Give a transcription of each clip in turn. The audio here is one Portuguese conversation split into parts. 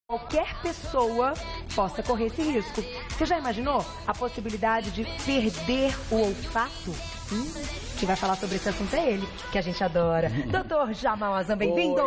Qualquer pessoa possa correr esse risco. Você já imaginou a possibilidade de perder o olfato? Quem vai falar sobre esse assunto é ele, que a gente adora. Dr. Jamal Azam, bem-vindo!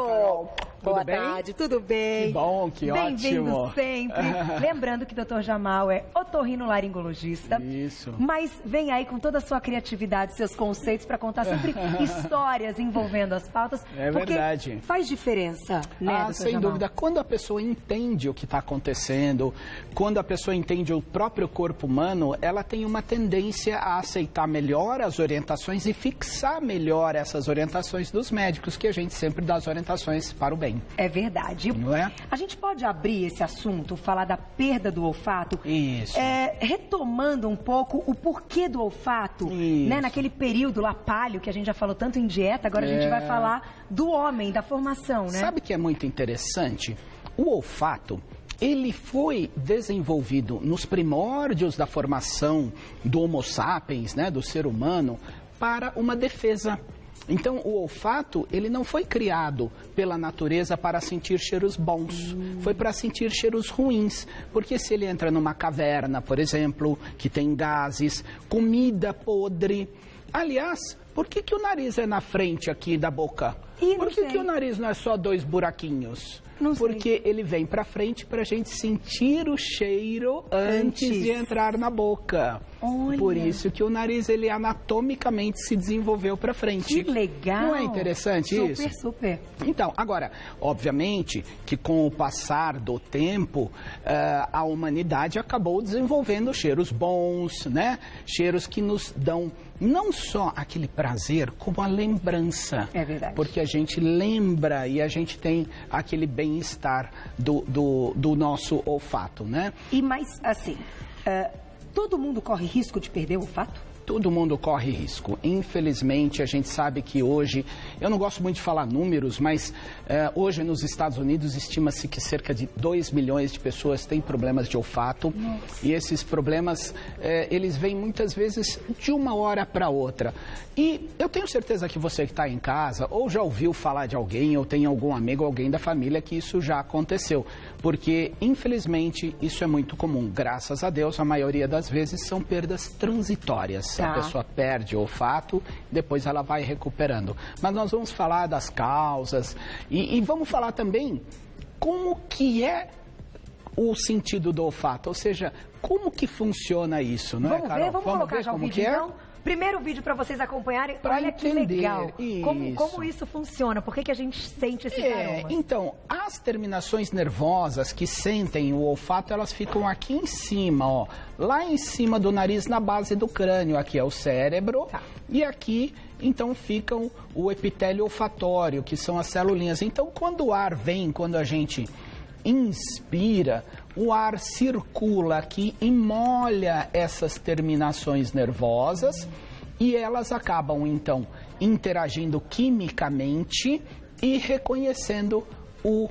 Boa tarde, tudo bem? Que bom, que ótimo! Bem-vindo sempre! Lembrando que Dr. Jamal é otorrinolaringologista. Isso. Mas vem aí com toda a sua criatividade, seus conceitos, para contar sempre histórias envolvendo as pautas. É verdade. Faz diferença, né, Dr. Sem Jamal? dúvida. Quando a pessoa entende o que está acontecendo, quando a pessoa entende o próprio corpo humano, ela tem uma tendência a aceitar melhor as orientações e fixar melhor essas orientações dos médicos, que a gente sempre dá as orientações para o bem. É verdade. Não é? A gente pode abrir esse assunto, falar da perda do olfato? Isso. Retomando um pouco o porquê do olfato, né? Naquele período lá paleo, que a gente já falou tanto em dieta, agora a gente vai falar do homem, da formação, né? Sabe que é muito interessante? O olfato, ele foi desenvolvido nos primórdios da formação do Homo sapiens, né, do ser humano, para uma defesa. Então, o olfato, ele não foi criado pela natureza para sentir cheiros bons, foi para sentir cheiros ruins. Porque se ele entra numa caverna, por exemplo, que tem gases, comida podre... Aliás, por que o nariz é na frente aqui da boca? Por que o nariz não é só 2 buraquinhos? Porque ele vem para frente para a gente sentir o cheiro antes de entrar na boca. Olha. Por isso que o nariz, ele anatomicamente se desenvolveu para frente. Que legal! Não é interessante isso? Super, super. Então, agora, obviamente que com o passar do tempo, a humanidade acabou desenvolvendo cheiros bons, né? Cheiros que nos dão não só aquele prazer, como a lembrança. É verdade. Porque a gente lembra e a gente tem aquele bem-estar do nosso olfato, né? E mais, assim, todo mundo corre risco de perder o olfato? Todo mundo corre risco. Infelizmente, a gente sabe que hoje, eu não gosto muito de falar números, mas hoje nos Estados Unidos estima-se que cerca de 2 milhões de pessoas têm problemas de olfato. Nossa. E esses problemas, eles vêm muitas vezes de uma hora para outra. E eu tenho certeza que você que está em casa, ou já ouviu falar de alguém, ou tem algum amigo, alguém da família que isso já aconteceu. Porque, infelizmente, isso é muito comum. Graças a Deus, a maioria das vezes são perdas transitórias. A pessoa perde o olfato, depois ela vai recuperando. Mas nós vamos falar das causas e vamos falar também como que é o sentido do olfato, ou seja, como que funciona isso, não é, Carol? Vamos colocar já o vídeo, então? Primeiro vídeo para vocês acompanharem. Olha que legal. Como isso funciona? Por que a gente sente esse aroma? Então, as terminações nervosas que sentem o olfato, elas ficam aqui em cima, ó. Lá em cima do nariz, na base do crânio. Aqui é o cérebro. E aqui, então, ficam o epitélio olfatório, que são as celulinhas. Então, quando o ar vem, quando a gente inspira, o ar circula aqui e molha essas terminações nervosas e elas acabam, então, interagindo quimicamente e reconhecendo o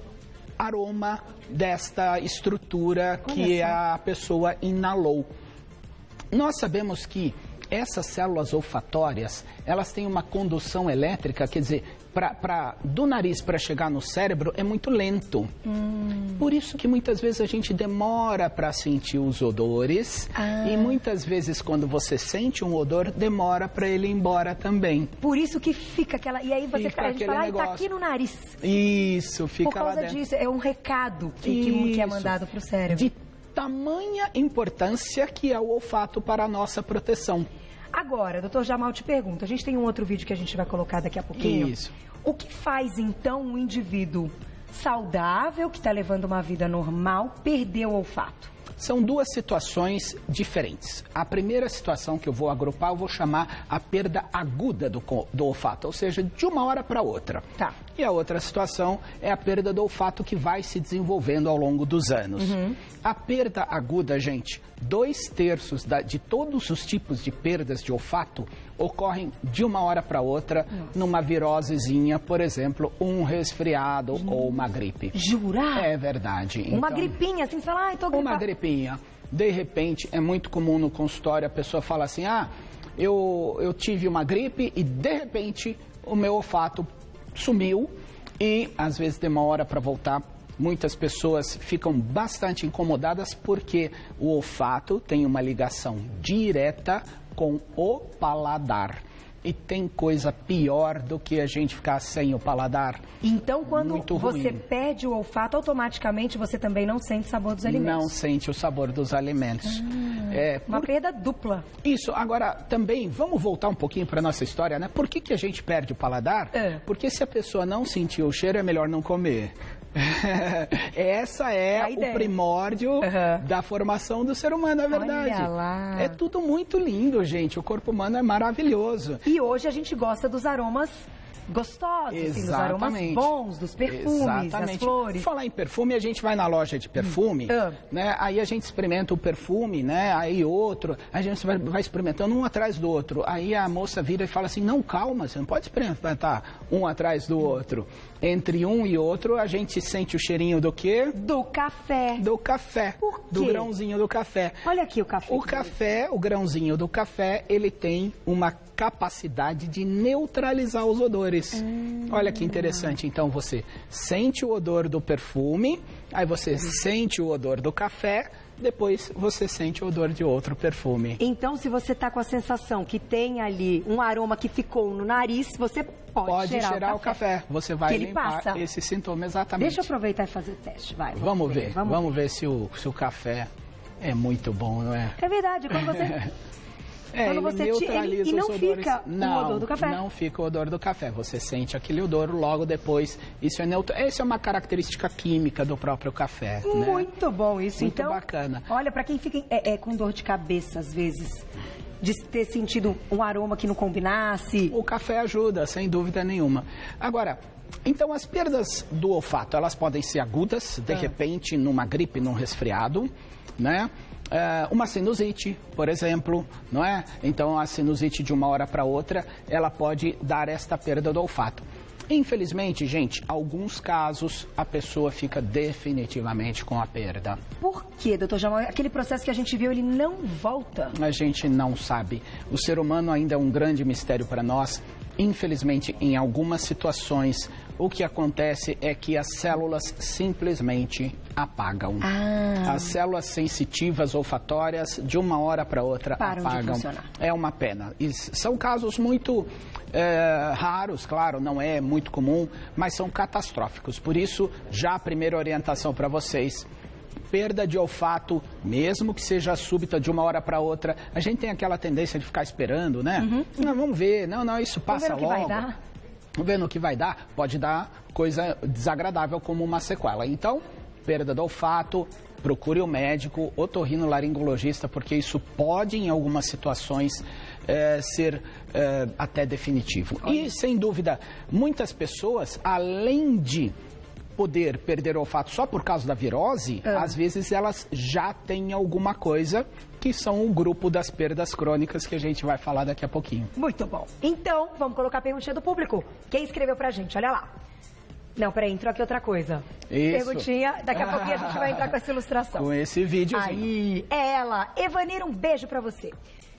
aroma desta estrutura que a pessoa inalou. Nós sabemos que essas células olfatórias, elas têm uma condução elétrica, quer dizer, do nariz para chegar no cérebro é muito lento. Por isso que muitas vezes a gente demora para sentir os odores e muitas vezes quando você sente um odor, demora para ele ir embora também. Por isso que fica aquela... E aí você a gente fala, tá aqui no nariz. Isso, fica lá dentro. Por causa disso, é um recado que é mandado para o cérebro. De tamanha importância que é o olfato para a nossa proteção. Agora, doutor Jamal, te pergunto, a gente tem um outro vídeo que a gente vai colocar daqui a pouquinho. Isso. O que faz, então, um indivíduo saudável, que está levando uma vida normal, perder o olfato? São duas situações diferentes. A primeira situação que eu vou agrupar, eu vou chamar a perda aguda do olfato, ou seja, de uma hora para outra. Tá. E a outra situação é a perda do olfato que vai se desenvolvendo ao longo dos anos. A perda aguda, gente, 2/3 de todos os tipos de perdas de olfato ocorrem de uma hora para outra numa virosezinha, por exemplo, um resfriado ou uma gripe. Jura? É verdade. Uma gripinha, assim, você fala, tô gripado. Uma gripinha. De repente, é muito comum no consultório a pessoa fala assim, eu tive uma gripe e de repente o meu olfato sumiu e às vezes demora para voltar muitas pessoas ficam bastante incomodadas porque o olfato tem uma ligação direta com o paladar. E tem coisa pior do que a gente ficar sem o paladar. Então, quando Muito você ruim. perde o olfato, automaticamente você também não sente o sabor dos alimentos. Não sente o sabor dos alimentos. Uma perda dupla. Isso, agora também, vamos voltar um pouquinho para nossa história, né? Por que a gente perde o paladar? Porque se a pessoa não sentir o cheiro, é melhor não comer. Essa é o primórdio da formação do ser humano, é verdade. Olha lá. É tudo muito lindo, gente. O corpo humano é maravilhoso. E hoje a gente gosta dos aromas gostosos, assim, dos aromas bons, dos perfumes, das flores. Falar em perfume, a gente vai na loja de perfume, né? Aí a gente experimenta o perfume, né? Aí outro, a gente vai experimentando um atrás do outro. Aí a moça vira e fala assim, não, calma, você não pode experimentar um atrás do outro. Entre um e outro, a gente sente o cheirinho do quê? Do café. Do café. Por quê? Do grãozinho do café. Olha aqui o café. O café, o grãozinho do café, ele tem uma capacidade de neutralizar os odores. Olha que interessante. Então, você sente o odor do perfume, aí você sente o odor do café, depois você sente o odor de outro perfume. Então, se você está com a sensação que tem ali um aroma que ficou no nariz, você pode cheirar o café. Você vai limpar esse sintoma, exatamente. Deixa eu aproveitar e fazer o teste, vai. Vamos ver se o café é muito bom, não é? É verdade, quando você... Quando você neutraliza e não os odores. fica o odor do café. Não fica o odor do café. Você sente aquele odor logo depois. Isso é uma característica química do próprio café. Muito bom isso. Muito então, bacana. Olha, para quem fica com dor de cabeça, às vezes, de ter sentido um aroma que não combinasse. O café ajuda, sem dúvida nenhuma. Agora, então as perdas do olfato, elas podem ser agudas, de repente, numa gripe, num resfriado, né? Uma sinusite, por exemplo, não é? Então, a sinusite de uma hora para outra, ela pode dar esta perda do olfato. Infelizmente, gente, alguns casos a pessoa fica definitivamente com a perda. Por quê, doutor Jamal? Aquele processo que a gente viu, ele não volta? A gente não sabe. O ser humano ainda é um grande mistério para nós. Infelizmente, em algumas situações, o que acontece é que as células simplesmente apagam. As células sensitivas olfatórias, de uma hora para outra, apagam. É uma pena. E são casos muito raros, claro, não é muito comum, mas são catastróficos. Por isso, já a primeira orientação para vocês: perda de olfato, mesmo que seja súbita de uma hora para outra, a gente tem aquela tendência de ficar esperando, né? Não, vamos ver, não, isso passa logo. Vamos ver no que vai dar. Vamos ver no que vai dar. Pode dar coisa desagradável como uma sequela. Então, perda do olfato, procure o médico, otorrinolaringologista, porque isso pode, em algumas situações, ser até definitivo. E, sem dúvida, muitas pessoas, além de poder perder o olfato só por causa da virose, às vezes elas já têm alguma coisa, que são o grupo das perdas crônicas que a gente vai falar daqui a pouquinho. Muito bom. Então, vamos colocar a perguntinha do público. Quem escreveu pra gente? Olha lá. Não, peraí, entrou aqui outra coisa. Isso. Perguntinha, daqui a pouquinho a gente vai entrar com essa ilustração. Com esse vídeo. Aí, ela. Evanir, um beijo pra você.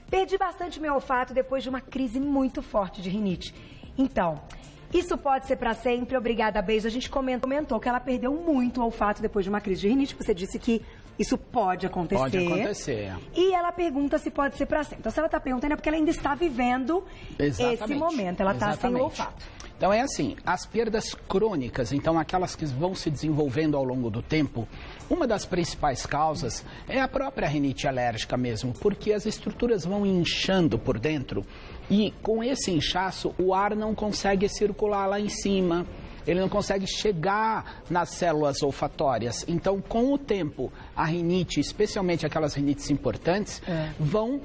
Perdi bastante meu olfato depois de uma crise muito forte de rinite. Então, isso pode ser pra sempre? Obrigada, beijo. A gente comentou que ela perdeu muito o olfato depois de uma crise de rinite. Você disse que isso pode acontecer. Pode acontecer. E ela pergunta se pode ser pra sempre. Então, se ela tá perguntando é porque ela ainda está vivendo esse momento. Ela tá sem o olfato. Então, é assim, as perdas crônicas, então aquelas que vão se desenvolvendo ao longo do tempo, uma das principais causas é a própria rinite alérgica mesmo, porque as estruturas vão inchando por dentro e com esse inchaço o ar não consegue circular lá em cima. Ele não consegue chegar nas células olfatórias. Então, com o tempo, a rinite, especialmente aquelas rinites importantes, vão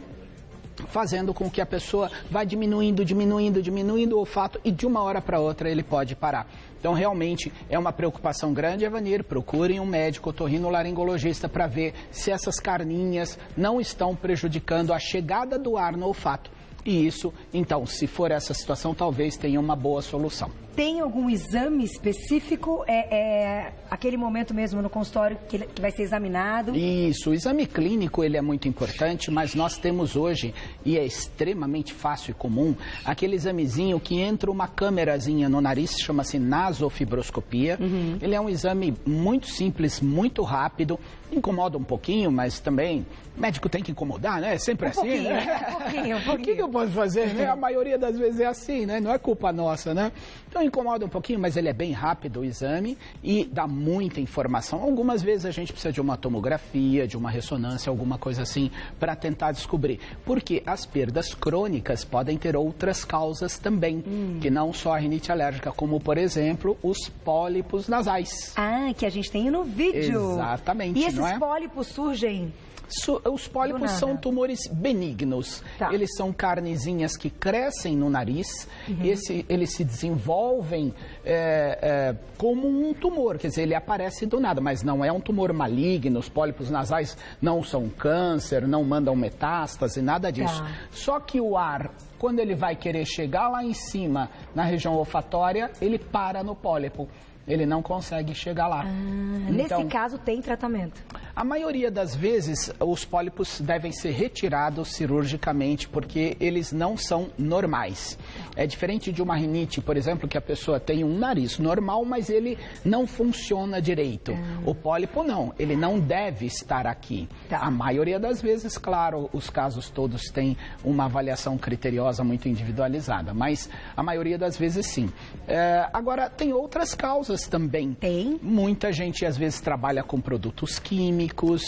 fazendo com que a pessoa vá diminuindo o olfato e de uma hora para outra ele pode parar. Então, realmente, é uma preocupação grande, Evanir. Procurem um médico otorrinolaringologista para ver se essas carninhas não estão prejudicando a chegada do ar no olfato. E isso, então, se for essa situação, talvez tenha uma boa solução. tem algum exame específico? É aquele momento mesmo no consultório que vai ser examinado? Isso, o exame clínico ele é muito importante, mas nós temos hoje, e é extremamente fácil e comum, aquele examezinho que entra uma câmerazinha no nariz, chama-se nasofibroscopia. Ele é um exame muito simples, muito rápido, incomoda um pouquinho, mas também o médico tem que incomodar, né? É sempre assim, né? Um pouquinho. O que eu posso fazer, né? A maioria das vezes é assim, né? Não é culpa nossa, né? Então incomoda um pouquinho, mas ele é bem rápido o exame e dá muita informação. Algumas vezes a gente precisa de uma tomografia, de uma ressonância, alguma coisa assim, para tentar descobrir. Porque as perdas crônicas podem ter outras causas também, que não só a rinite alérgica, como, por exemplo, os pólipos nasais. Ah, que a gente tem no vídeo. Exatamente, E esses não é? pólipos surgem... Os pólipos são tumores benignos. Tá. Eles são carnezinhas que crescem no nariz. Eles se desenvolvem como um tumor. Quer dizer, ele aparece do nada, mas não é um tumor maligno. Os pólipos nasais não são câncer, não mandam metástase, nada disso. Tá. Só que o ar, quando ele vai querer chegar lá em cima, na região olfatória, ele para no pólipo. Ele não consegue chegar lá. Nesse caso, tem tratamento? A maioria das vezes, os pólipos devem ser retirados cirurgicamente, porque eles não são normais. É diferente de uma rinite, por exemplo, que a pessoa tem um nariz normal, mas ele não funciona direito. O pólipo não, ele não deve estar aqui. Tá. A maioria das vezes, claro, os casos todos têm uma avaliação criteriosa muito individualizada, mas a maioria das vezes sim. Agora, tem outras causas também. Tem? Muita gente às vezes trabalha com produtos químicos,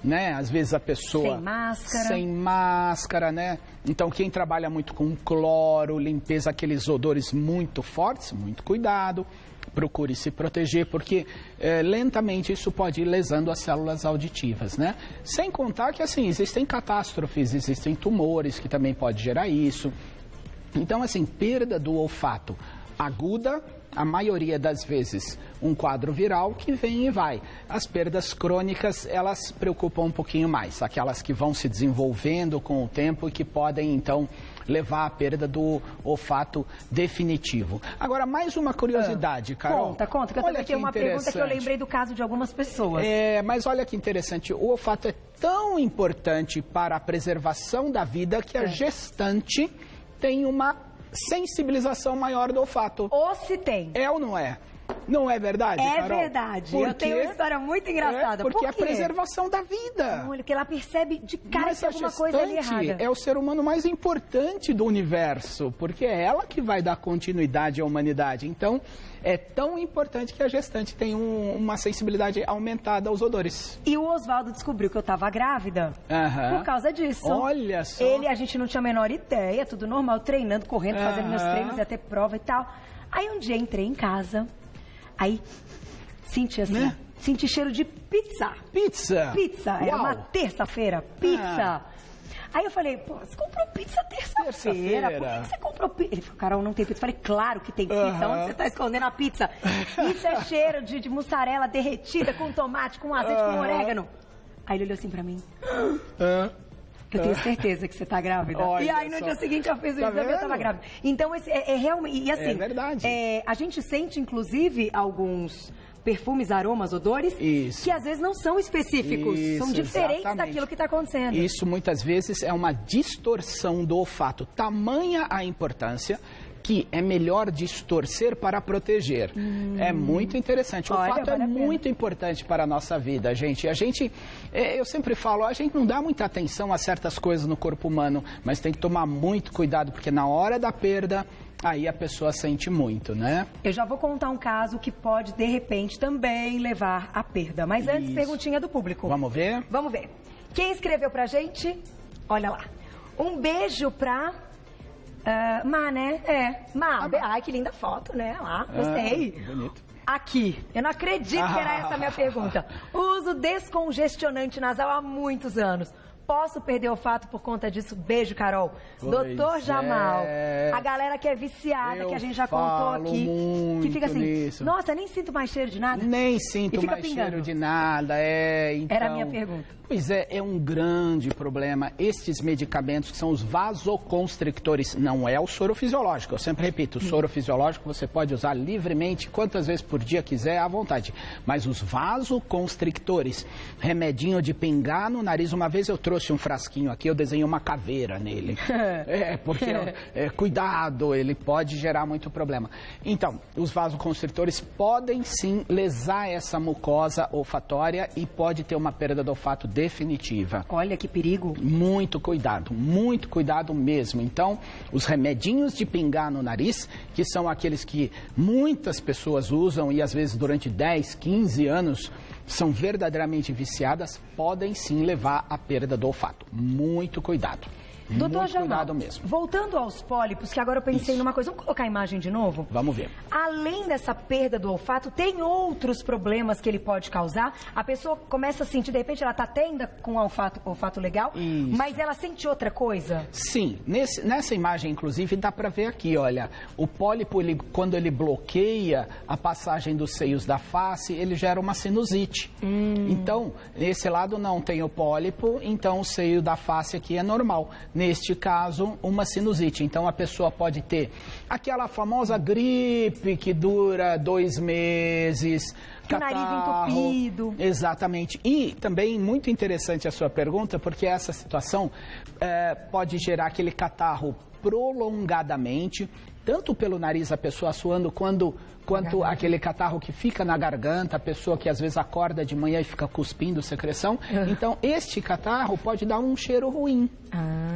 né? Às vezes a pessoa... Sem máscara. Sem máscara, né? Então quem trabalha muito com cloro, limpeza, aqueles odores muito fortes, muito cuidado. Procure se proteger, porque lentamente isso pode ir lesando as células auditivas, né? Sem contar que, assim, existem catástrofes, existem tumores que também pode gerar isso. Então, assim, perda do olfato aguda, a maioria das vezes um quadro viral que vem e vai. As perdas crônicas, elas preocupam um pouquinho mais, aquelas que vão se desenvolvendo com o tempo e que podem, então, levar à perda do olfato definitivo. Agora, mais uma curiosidade, Carol. Conta, que eu também tenho uma pergunta que eu lembrei do caso de algumas pessoas. Mas olha que interessante, o olfato é tão importante para a preservação da vida que a gestante tem uma sensibilização maior do olfato. Ou se tem. É ou não é? Não é verdade, Carol? É verdade. Eu tenho uma história muito engraçada. Porque Por é a quê? preservação da vida. Olha, que ela percebe de cara Mas que tem alguma coisa ali errada. é o ser humano mais importante do universo, porque é ela que vai dar continuidade à humanidade. Então, é tão importante que a gestante tem uma sensibilidade aumentada aos odores. E o Oswaldo descobriu que eu estava grávida por causa disso. Olha só. A gente não tinha a menor ideia, tudo normal, treinando, correndo, fazendo meus treinos, ia ter prova e tal. Aí um dia entrei em casa, aí senti assim, Né? senti cheiro de pizza. Pizza? Era Uau. uma terça-feira, pizza. Aí eu falei, pô, você comprou pizza terça-feira? Por que você comprou pizza? Ele falou, Carol, não tem pizza. Eu falei, claro que tem pizza. Onde você está escondendo a pizza? Isso é cheiro de mussarela derretida com tomate, com azeite, com orégano. Aí ele olhou assim pra mim. Eu tenho certeza que você tá grávida. Olha E aí no só. dia seguinte eu fiz o Tá exame e eu tava vendo? grávida. Então esse é realmente... E assim, É verdade. a gente sente inclusive alguns perfumes, aromas, odores Isso. que às vezes não são específicos. São Isso, diferentes exatamente. daquilo que está acontecendo. Isso muitas vezes é uma distorção do olfato. Tamanha a importância que é melhor distorcer para proteger. É muito interessante. O Olha, olfato vale é a pena. muito importante para a nossa vida, gente. Eu sempre falo, a gente não dá muita atenção a certas coisas no corpo humano, mas tem que tomar muito cuidado, porque na hora da perda, aí a pessoa sente muito, né? Eu já vou contar um caso que pode, de repente, também levar à perda. Mas antes, Isso. perguntinha do público. Vamos ver? Vamos ver. Quem escreveu pra gente? Olha lá. Um beijo pra... Má, né? Má. Ai, que linda foto, né? Lá, gostei. Bonito. Aqui. Eu não acredito que era essa a minha pergunta. Uso descongestionante nasal há muitos anos. Posso perder o olfato por conta disso? Beijo, Carol. Doutor Jamal, a galera que é viciada, que a gente já contou aqui, que fica assim, nisso. Nossa, nem sinto mais cheiro de nada. Nem sinto mais cheiro de nada, então... Era a minha pergunta. Pois é um grande problema. Estes medicamentos que são os vasoconstrictores, não é o soro fisiológico. Eu sempre repito, o soro fisiológico você pode usar livremente, quantas vezes por dia quiser, à vontade. Mas os vasoconstrictores, remedinho de pingar no nariz. Uma vez eu trouxe um frasquinho aqui, eu desenhei uma caveira nele. Porque, cuidado, ele pode gerar muito problema. Então, os vasoconstritores podem sim lesar essa mucosa olfatória e pode ter uma perda do olfato definitiva. Olha que perigo. Muito cuidado mesmo. Então, os remedinhos de pingar no nariz, que são aqueles que muitas pessoas usam e às vezes durante 10, 15 anos são verdadeiramente viciadas, podem sim levar à perda do olfato. Muito cuidado. Doutor Jamal, cuidado mesmo. Voltando aos pólipos, que agora eu pensei numa coisa, vamos colocar a imagem de novo? Vamos ver. Além dessa perda do olfato, tem outros problemas que ele pode causar? A pessoa começa a sentir, de repente ela está até ainda com olfato legal, mas ela sente outra coisa? Sim, nessa imagem inclusive dá para ver aqui, olha, o pólipo, quando ele bloqueia a passagem dos seios da face, ele gera uma sinusite. Então, nesse lado não tem o pólipo, então o seio da face aqui é normal. Neste caso, uma sinusite. Então, a pessoa pode ter aquela famosa gripe que dura 2 meses, catarro, nariz entupido. Exatamente. E também, muito interessante a sua pergunta, porque essa situação pode gerar aquele catarro prolongadamente, tanto pelo nariz, a pessoa suando, quanto aquele catarro que fica na garganta, a pessoa que às vezes acorda de manhã e fica cuspindo secreção. Então, este catarro pode dar um cheiro ruim.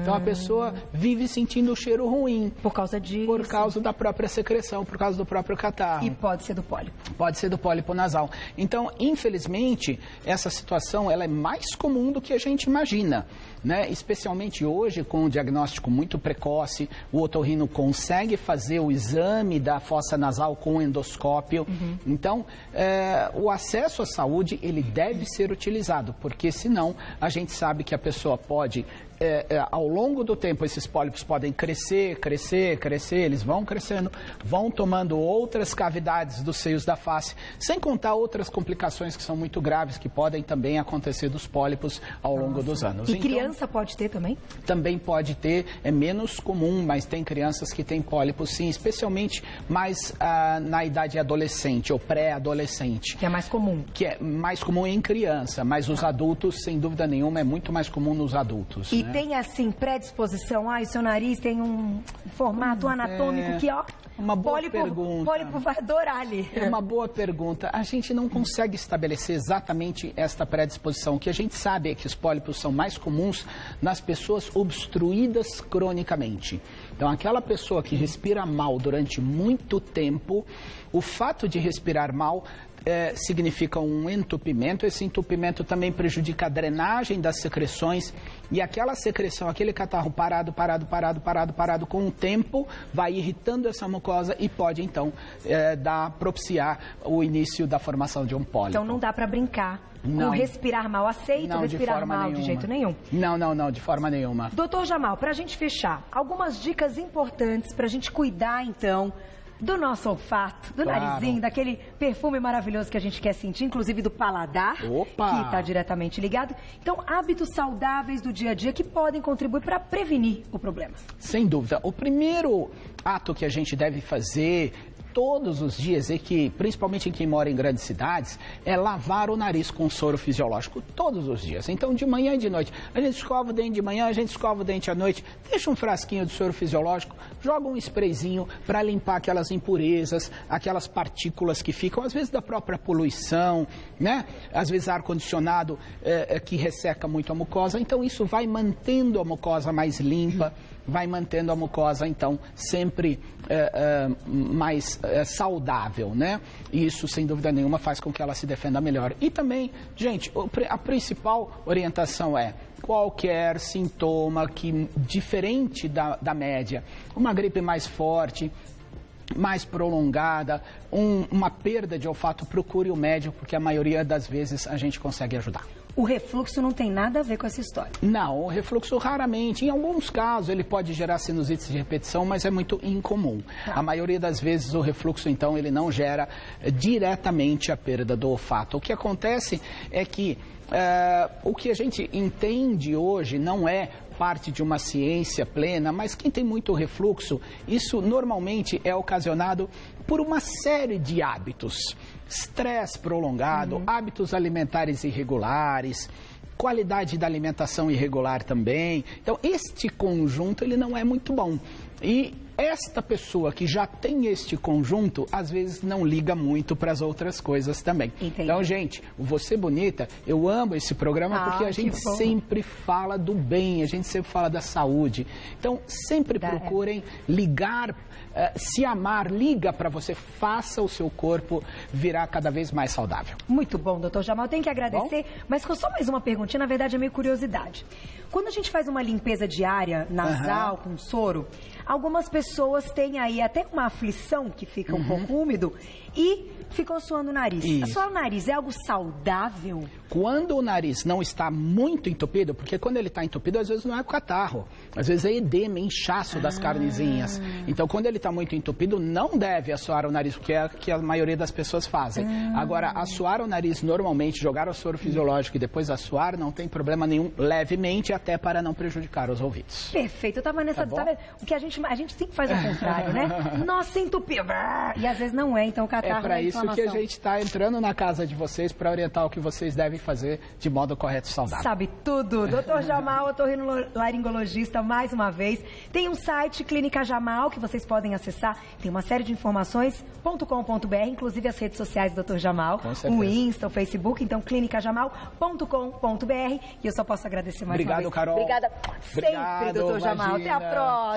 Então, a pessoa vive sentindo o cheiro ruim. Por causa disso? Por causa da própria secreção, por causa do próprio catarro. E pode ser do pólipo? Pode ser do pólipo nasal. Então, infelizmente, essa situação ela é mais comum do que a gente imagina, né? Especialmente hoje, com um diagnóstico muito precoce, o otorrino consegue fazer o exame da fossa nasal com endoscópio. Então, o acesso à saúde, ele deve ser utilizado, porque senão a gente sabe que a pessoa pode... ao longo do tempo, esses pólipos podem crescer, eles vão crescendo, vão tomando outras cavidades dos seios da face, sem contar outras complicações que são muito graves, que podem também acontecer dos pólipos ao longo dos anos. E então, criança pode ter também? Também pode ter, é menos comum, mas tem crianças que têm pólipos sim, especialmente mais na idade adolescente ou pré-adolescente. Que é mais comum. Que é mais comum em criança, mas os adultos, sem dúvida nenhuma, é muito mais comum nos adultos. E tem, assim, predisposição? O seu nariz tem um formato anatômico que, ó... Uma boa pergunta. O pólipo vai adorar ali. É uma boa pergunta. A gente não consegue estabelecer exatamente esta predisposição. O que a gente sabe é que os pólipos são mais comuns nas pessoas obstruídas cronicamente. Então, aquela pessoa que respira mal durante muito tempo, o fato de respirar mal significa um entupimento. Esse entupimento também prejudica a drenagem das secreções e aquela secreção, aquele catarro parado, com o tempo, vai irritando essa mucosa e pode, então, propiciar o início da formação de um pólipo. Então, não dá para brincar com respirar mal. Aceito respirar mal de jeito nenhum? Não, de forma nenhuma. Doutor Jamal, para a gente fechar, algumas dicas importantes para a gente cuidar, então, do nosso olfato, do narizinho, daquele perfume maravilhoso que a gente quer sentir, inclusive do paladar, que está diretamente ligado. Então, hábitos saudáveis do dia a dia que podem contribuir para prevenir o problema. Sem dúvida. O primeiro ato que a gente deve fazer todos os dias, e que principalmente em quem mora em grandes cidades, é lavar o nariz com soro fisiológico todos os dias. Então, de manhã e de noite. A gente escova o dente de manhã, a gente escova o dente à noite, deixa um frasquinho de soro fisiológico, joga um sprayzinho para limpar aquelas impurezas, aquelas partículas que ficam, às vezes da própria poluição, né? Às vezes ar-condicionado que resseca muito a mucosa. Então, isso vai mantendo a mucosa mais limpa, vai mantendo a mucosa, então, sempre mais saudável, né? E isso, sem dúvida nenhuma, faz com que ela se defenda melhor. E também, gente, a principal orientação é qualquer sintoma que diferente da média, uma gripe mais forte, mais prolongada, uma perda de olfato, procure o médico, porque a maioria das vezes a gente consegue ajudar. O refluxo não tem nada a ver com essa história? Não, o refluxo raramente, em alguns casos ele pode gerar sinusite de repetição, mas é muito incomum. A maioria das vezes o refluxo, então, ele não gera diretamente a perda do olfato. O que acontece é que o que a gente entende hoje não é parte de uma ciência plena, mas quem tem muito refluxo, isso normalmente é ocasionado por uma série de hábitos. Estresse prolongado, hábitos alimentares irregulares, qualidade da alimentação irregular também. Então, este conjunto, ele não é muito bom. E esta pessoa que já tem este conjunto, às vezes não liga muito para as outras coisas também. Entendi. Então, gente, o Você Bonita, eu amo esse programa porque a gente sempre fala do bem, a gente sempre fala da saúde. Então, sempre procurem ligar, se amar, liga para você, faça o seu corpo virar cada vez mais saudável. Muito bom, doutor Jamal. Eu tenho que agradecer, mas só mais uma perguntinha, na verdade é meio curiosidade. Quando a gente faz uma limpeza diária nasal com soro, algumas pessoas têm aí até uma aflição que fica um pouco úmido e ficam suando o nariz. Suar o nariz é algo saudável? Quando o nariz não está muito entupido, porque quando ele está entupido, às vezes não é catarro, às vezes é edema, inchaço das carnezinhas. Então, quando ele está muito entupido, não deve assoar o nariz, porque é o que a maioria das pessoas fazem. Agora, assoar o nariz normalmente, jogar o soro fisiológico e depois assoar, não tem problema nenhum, levemente, até para não prejudicar os ouvidos. Perfeito, eu estava nessa... Tá vendo? O que a gente sempre faz ao contrário, né? Nossa, entupiu. E às vezes não é, então o catarro é para isso que a gente está entrando na casa de vocês para orientar o que vocês devem fazer de modo correto e saudável. Sabe tudo. Doutor Jamal, otorrinolaringologista, mais uma vez. Tem um site, Clínica Jamal, que vocês podem acessar. Tem uma série de informações, .com.br, inclusive as redes sociais do Dr. Jamal. O Insta, o Facebook, então clinicajamal.com.br. E eu só posso agradecer mais uma vez. Obrigado, Carol. Obrigada sempre, doutor Jamal. Até a próxima.